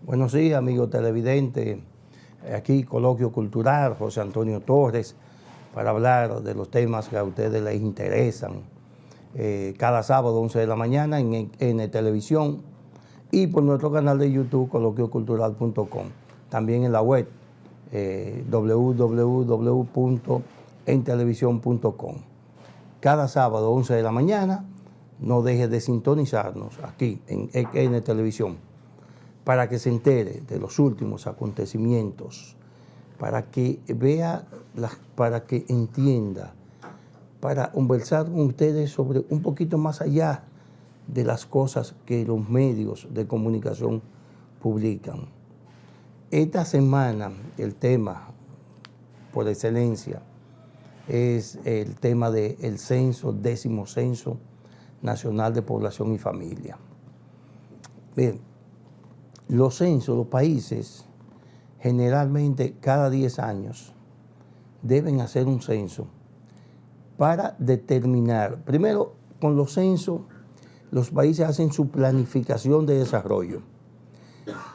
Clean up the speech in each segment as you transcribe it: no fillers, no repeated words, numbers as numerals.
Buenos días, amigo televidente. Aquí Coloquio Cultural, José Antonio Torres, para hablar de los temas que a ustedes les interesan. Cada sábado, 11 de la mañana, en Televisión y por nuestro canal de YouTube, coloquiocultural.com. También en la web, www.entelevisión.com. Cada sábado, 11 de la mañana, no deje de sintonizarnos aquí en Televisión, para que se entere de los últimos acontecimientos, para que vea, para que entienda, para conversar con ustedes sobre un poquito más allá de las cosas que los medios de comunicación publican. Esta semana el tema por excelencia es el tema del censo, 10º Censo Nacional de Población y Familia. Bien, los censos, los países, generalmente cada 10 años deben hacer un censo para determinar, primero con los censos, los países hacen su planificación de desarrollo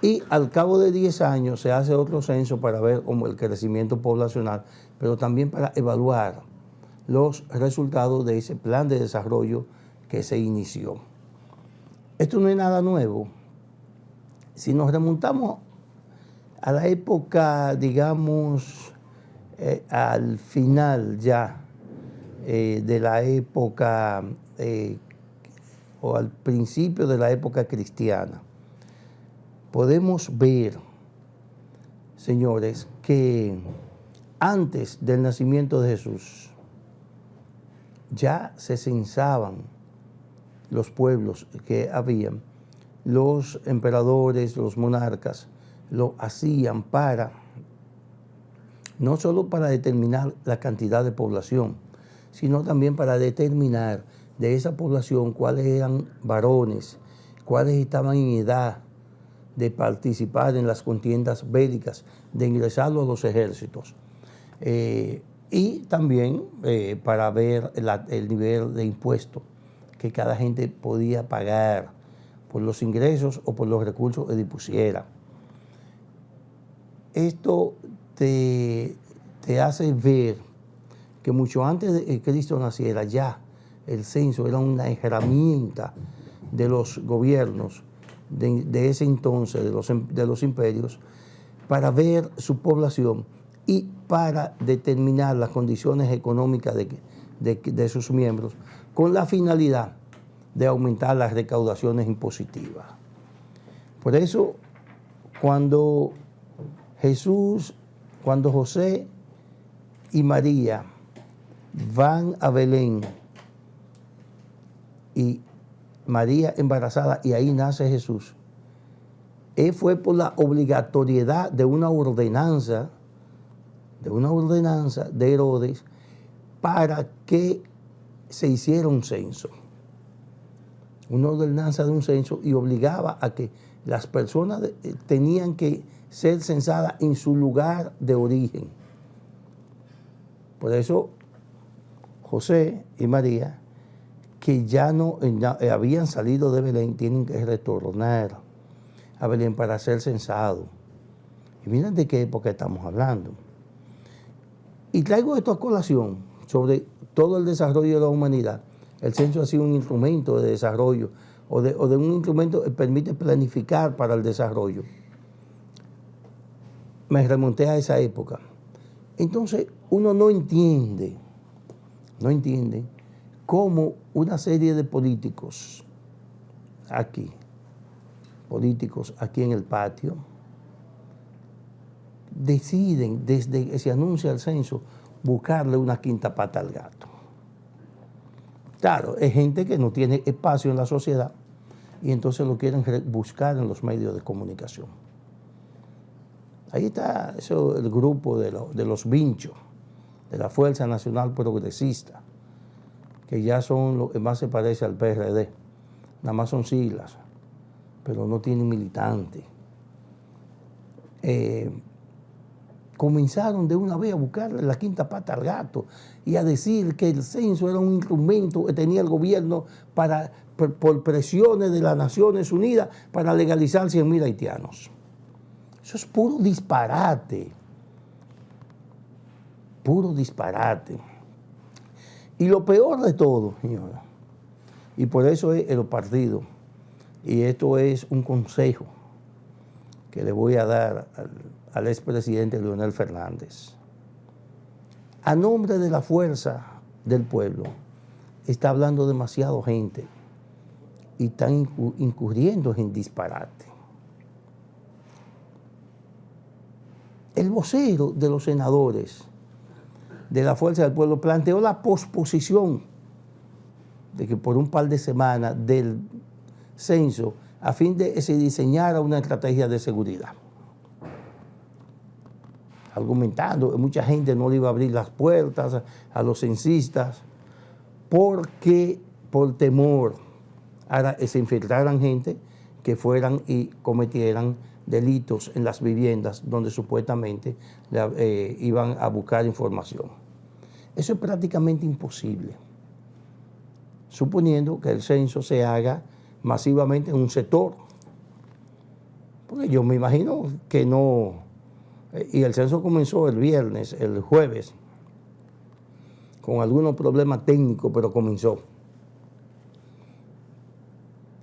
y al cabo de 10 años se hace otro censo para ver como el crecimiento poblacional, pero también para evaluar los resultados de ese plan de desarrollo que se inició. Esto no es nada nuevo. Si nos remontamos a la época, digamos, al final ya de la época o al principio de la época cristiana, podemos ver, señores, que antes del nacimiento de Jesús ya se censaban los pueblos que habían. Los emperadores, los monarcas, lo hacían para, no solo para determinar la cantidad de población, sino también para determinar de esa población cuáles eran varones, cuáles estaban en edad de participar en las contiendas bélicas, de ingresarlo a los ejércitos. Y también para ver el nivel de impuesto que cada gente podía pagar por los ingresos o por los recursos que dispusiera. Esto te hace ver que mucho antes de que Cristo naciera, ya el censo era una herramienta de los gobiernos de ese entonces, de los imperios, para ver su población y para determinar las condiciones económicas de sus miembros, con la finalidad de aumentar las recaudaciones impositivas. Por eso, cuando José y María van a Belén y María embarazada y ahí nace Jesús, fue por la obligatoriedad de una ordenanza de Herodes para que se hiciera un censo. Una ordenanza de un censo y obligaba a que las personas tenían que ser censadas en su lugar de origen. Por eso José y María, que ya habían salido de Belén, tienen que retornar a Belén para ser censados. Y miren de qué época estamos hablando. Y traigo esto a colación sobre todo el desarrollo de la humanidad. El censo ha sido un instrumento de desarrollo o de un instrumento que permite planificar para el desarrollo. Me remonté a esa época. Entonces, uno no entiende cómo una serie de políticos aquí en el patio, deciden, desde que se anuncia el censo, buscarle una quinta pata al gato. Claro, es gente que no tiene espacio en la sociedad y entonces lo quieren buscar en los medios de comunicación. Ahí está el grupo de los vinchos, de la Fuerza Nacional Progresista, que ya son lo que más se parece al PRD. Nada más son siglas, pero no tienen militantes. Comenzaron de una vez a buscarle la quinta pata al gato y a decir que el censo era un instrumento que tenía el gobierno por presiones de las Naciones Unidas para legalizar 100.000 haitianos. Eso es puro disparate. Puro disparate. Y lo peor de todo, señora, y por eso es el partido, y esto es un consejo que le voy a dar al expresidente Leonel Fernández. A nombre de la fuerza del pueblo, está hablando demasiado gente y están incurriendo en disparate. El vocero de los senadores de la Fuerza del Pueblo planteó la posposición de que por un par de semanas del censo a fin de que se diseñara una estrategia de seguridad. Argumentando que mucha gente no le iba a abrir las puertas a los censistas porque por temor a que se infiltraran gente que fueran y cometieran delitos en las viviendas donde supuestamente iban a buscar información. Eso es prácticamente imposible, suponiendo que el censo se haga masivamente en un sector. Porque yo me imagino que no, y el censo comenzó el jueves, con algunos problemas técnicos, pero comenzó.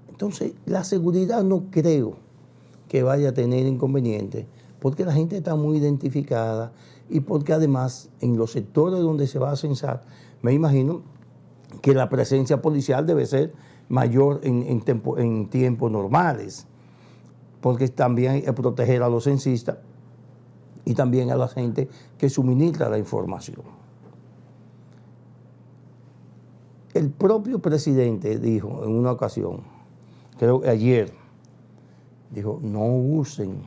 Entonces, la seguridad no creo que vaya a tener inconveniente, porque la gente está muy identificada y porque además en los sectores donde se va a censar, me imagino que la presencia policial debe ser mayor en tiempos normales, porque también hay que proteger a los censistas y también a la gente que suministra la información. El propio presidente dijo en una ocasión, creo que ayer, dijo, no usen,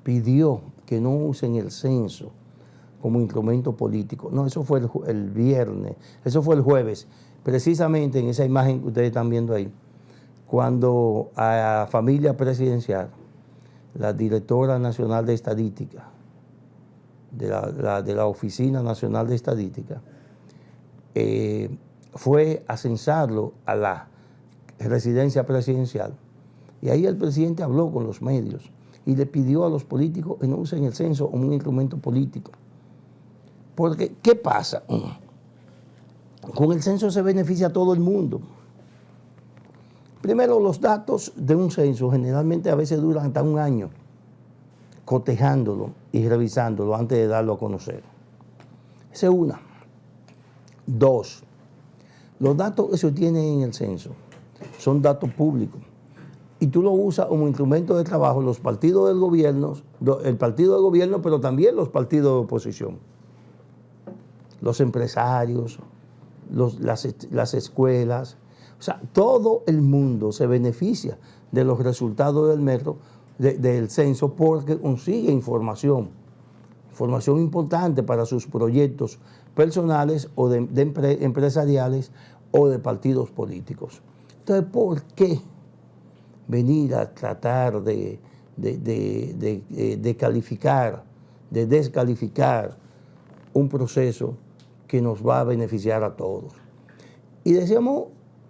pidió que no usen el censo como instrumento político. No, eso fue el viernes, eso fue el jueves, precisamente en esa imagen que ustedes están viendo ahí, cuando a la familia presidencial, la directora nacional de estadística, de la Oficina Nacional de Estadística, fue a censarlo a la residencia presidencial. Y ahí el presidente habló con los medios y le pidió a los políticos que no usen el censo como un instrumento político. Porque, ¿qué pasa? Con el censo se beneficia a todo el mundo. Primero, los datos de un censo generalmente a veces duran hasta un año cotejándolo y revisándolo antes de darlo a conocer. Esa es una. Dos, los datos que se obtienen en el censo son datos públicos y tú lo usas como instrumento de trabajo los partidos del gobierno, el partido del gobierno, pero también los partidos de oposición, los empresarios, las escuelas. O sea, todo el mundo se beneficia de los resultados del censo porque consigue información importante para sus proyectos personales o empresariales o de partidos políticos. Entonces, ¿por qué venir a tratar de descalificar un proceso que nos va a beneficiar a todos? Y decíamos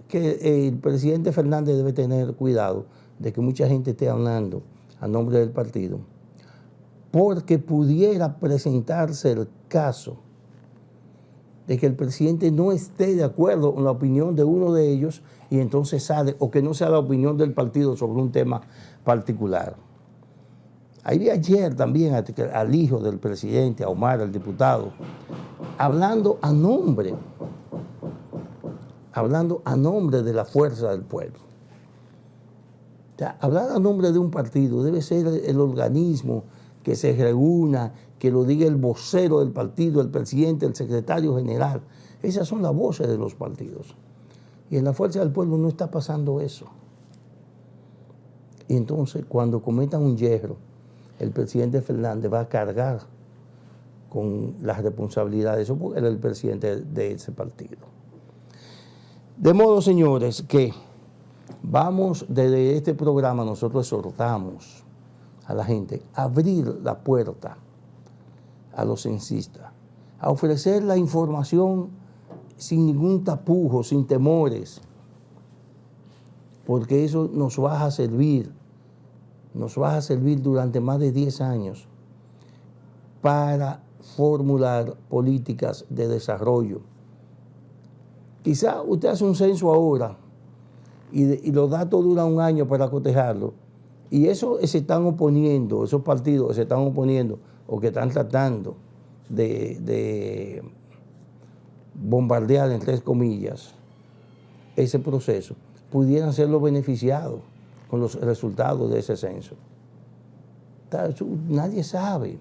que el presidente Fernández debe tener cuidado de que mucha gente esté hablando a nombre del partido, porque pudiera presentarse el caso de que el presidente no esté de acuerdo con la opinión de uno de ellos y entonces sale, o que no sea la opinión del partido sobre un tema particular. Ahí vi ayer también al hijo del presidente, a Omar, el diputado, hablando a nombre de la fuerza del pueblo. O sea, hablar a nombre de un partido debe ser el organismo que se reúna, que lo diga el vocero del partido, el presidente, el secretario general. Esas son las voces de los partidos. Y en la fuerza del pueblo no está pasando eso. Y entonces, cuando cometan un yerro, el presidente Fernández va a cargar con las responsabilidades, eso porque él es el presidente de ese partido. De modo, señores, que vamos desde este programa, nosotros exhortamos a la gente a abrir la puerta a los censistas, a ofrecer la información sin ningún tapujo, sin temores, porque eso nos va a servir nos va a servir durante más de 10 años para formular políticas de desarrollo. Quizá usted hace un censo ahora y los datos duran un año para cotejarlo, y eso se están oponiendo, esos partidos que se están oponiendo o que están tratando de bombardear, entre comillas, ese proceso, pudieran ser los beneficiados con los resultados de ese censo. Nadie sabe.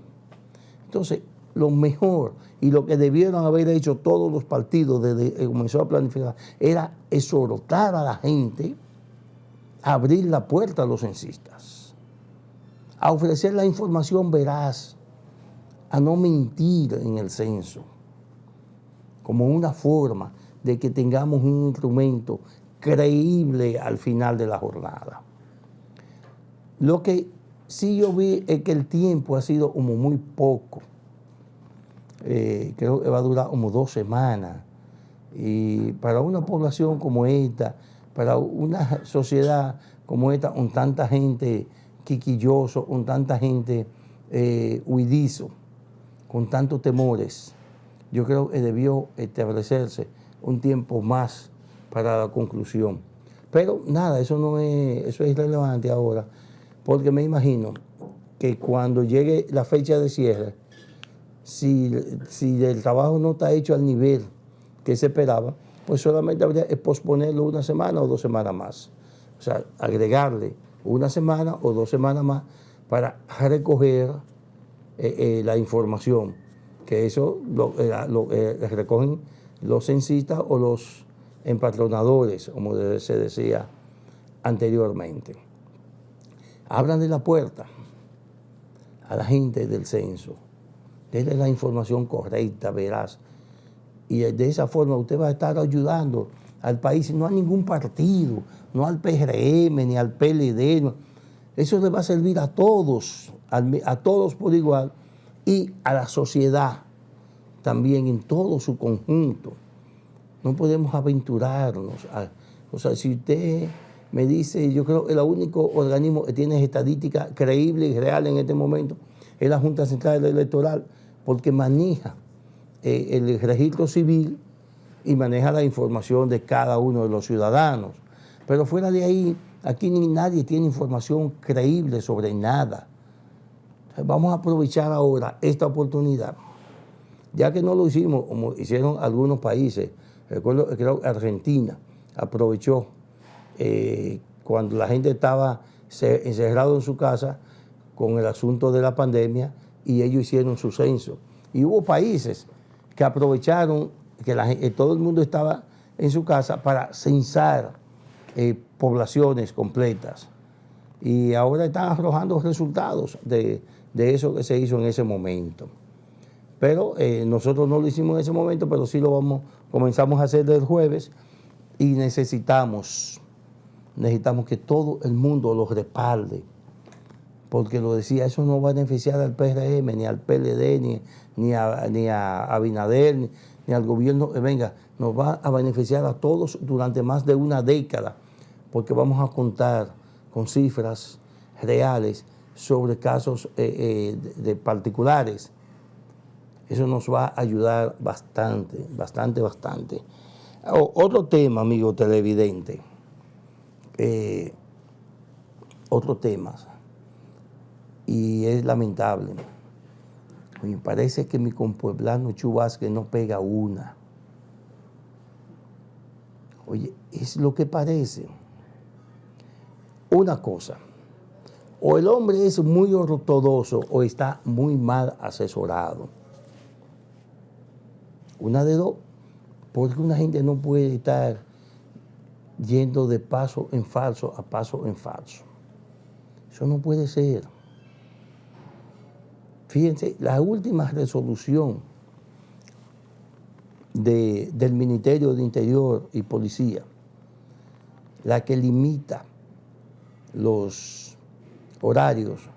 Entonces, lo mejor y lo que debieron haber hecho todos los partidos desde que comenzó a planificar era exhortar a la gente a abrir la puerta a los censistas, a ofrecer la información veraz, a no mentir en el censo, como una forma de que tengamos un instrumento creíble al final de la jornada. Lo que sí yo vi es que el tiempo ha sido como muy poco. Creo que va a durar como 2 semanas. Y para una población como esta, para una sociedad como esta, con tanta gente quiquilloso, con tanta gente huidizo, con tantos temores, yo creo que debió establecerse un tiempo más para la conclusión. Pero nada, eso es irrelevante ahora, porque me imagino que cuando llegue la fecha de cierre, si el trabajo no está hecho al nivel que se esperaba, pues solamente habría que posponerlo 1 semana o 2 semanas más. O sea, agregarle 1 semana o 2 semanas más para recoger la información, que eso lo recogen los censistas o los empatronadores, como se decía anteriormente. Abran de la puerta a la gente del censo, denle la información correcta, veraz, y de esa forma usted va a estar ayudando al país, no a ningún partido, no al PRM ni al PLD, no. Eso le va a servir a todos por igual, y a la sociedad también en todo su conjunto. No podemos aventurarnos. O sea, si usted me dice, yo creo que el único organismo que tiene estadística creíble y real en este momento es la Junta Central Electoral, porque maneja el registro civil y maneja la información de cada uno de los ciudadanos. Pero fuera de ahí, aquí nadie tiene información creíble sobre nada. Vamos a aprovechar ahora esta oportunidad, ya que no lo hicimos como hicieron algunos países. Recuerdo, creo que Argentina aprovechó cuando la gente estaba encerrado en su casa con el asunto de la pandemia, y ellos hicieron su censo. Y hubo países que aprovecharon que todo el mundo estaba en su casa para censar poblaciones completas. Y ahora están arrojando resultados de eso que se hizo en ese momento. Pero nosotros no lo hicimos en ese momento, pero sí comenzamos a hacer el jueves, y necesitamos que todo el mundo lo respalde, porque lo decía, eso no va a beneficiar al PRM, ni al PLD, ni a Abinader, ni al gobierno que venga. Nos va a beneficiar a todos durante más de una década, porque vamos a contar con cifras reales sobre casos de particulares. Eso nos va a ayudar bastante, bastante, bastante. Otro tema, amigo televidente, otro tema, y es lamentable. Me parece que mi compueblano Chu Vázquez no pega una. Oye, es lo que parece. Una cosa, o el hombre es muy ortodoxo o está muy mal asesorado. Una de dos, porque una gente no puede estar yendo de paso en falso a paso en falso. Eso no puede ser. Fíjense, la última resolución del Ministerio de Interior y Policía, la que limita los horarios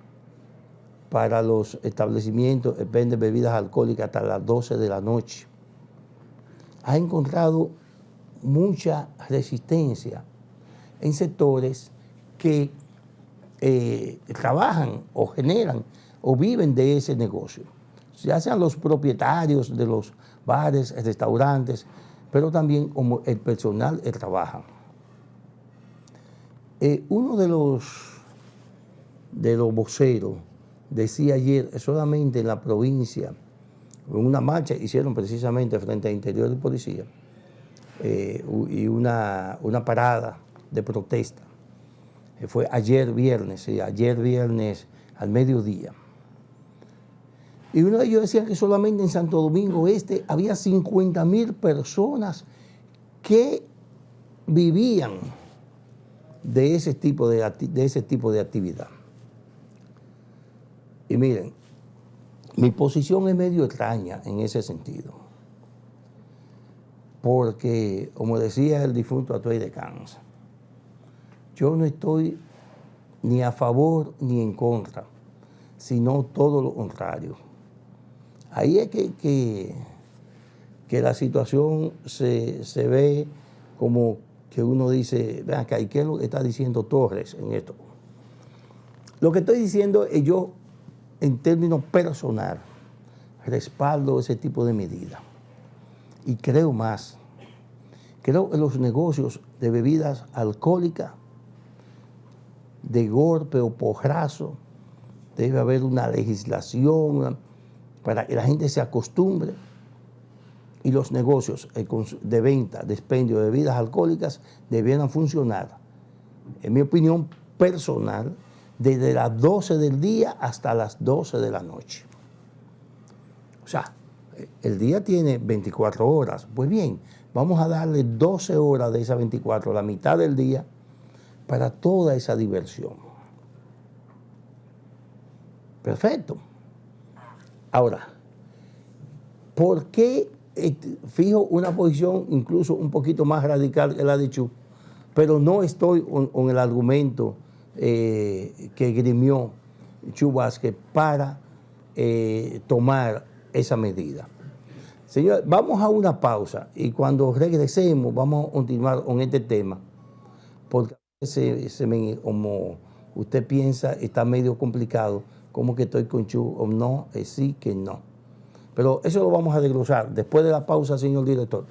para los establecimientos que venden bebidas alcohólicas hasta las 12 de la noche, ha encontrado mucha resistencia en sectores que trabajan o generan o viven de ese negocio, ya sean los propietarios de los bares, restaurantes, pero también como el personal que trabaja. Uno de los voceros decía ayer, solamente en la provincia, en una marcha hicieron precisamente frente al interior de policía, y una parada de protesta. Fue ayer viernes al mediodía. Y uno de ellos decía que solamente en Santo Domingo Este había 50.000 personas que vivían de ese tipo de actividad. Y miren, mi posición es medio extraña en ese sentido, porque, como decía el difunto Atuey de Cans, yo no estoy ni a favor ni en contra, sino todo lo contrario. Ahí es que la situación se ve como que uno dice, vean acá, ¿y qué es lo que está diciendo Torres en esto? Lo que estoy diciendo es yo, en términos personal, respaldo ese tipo de medidas. Y creo más. Creo que los negocios de bebidas alcohólicas, de golpe o porrazo, debe haber una legislación para que la gente se acostumbre, y los negocios de venta, de expendio de bebidas alcohólicas debieran funcionar, en mi opinión personal, desde las 12 del día hasta las 12 de la noche. O sea, el día tiene 24 horas. Pues bien, vamos a darle 12 horas de esas 24, la mitad del día, para toda esa diversión. Perfecto. Ahora, ¿por qué fijo una posición incluso un poquito más radical que la de Chu, pero no estoy con el argumento que grimió Chu Vázquez para tomar esa medida? Señor, vamos a una pausa y cuando regresemos vamos a continuar con este tema, porque a veces como usted piensa, está medio complicado, como que estoy con Chu o no, sí que no. Pero eso lo vamos a desglosar después de la pausa, señor director.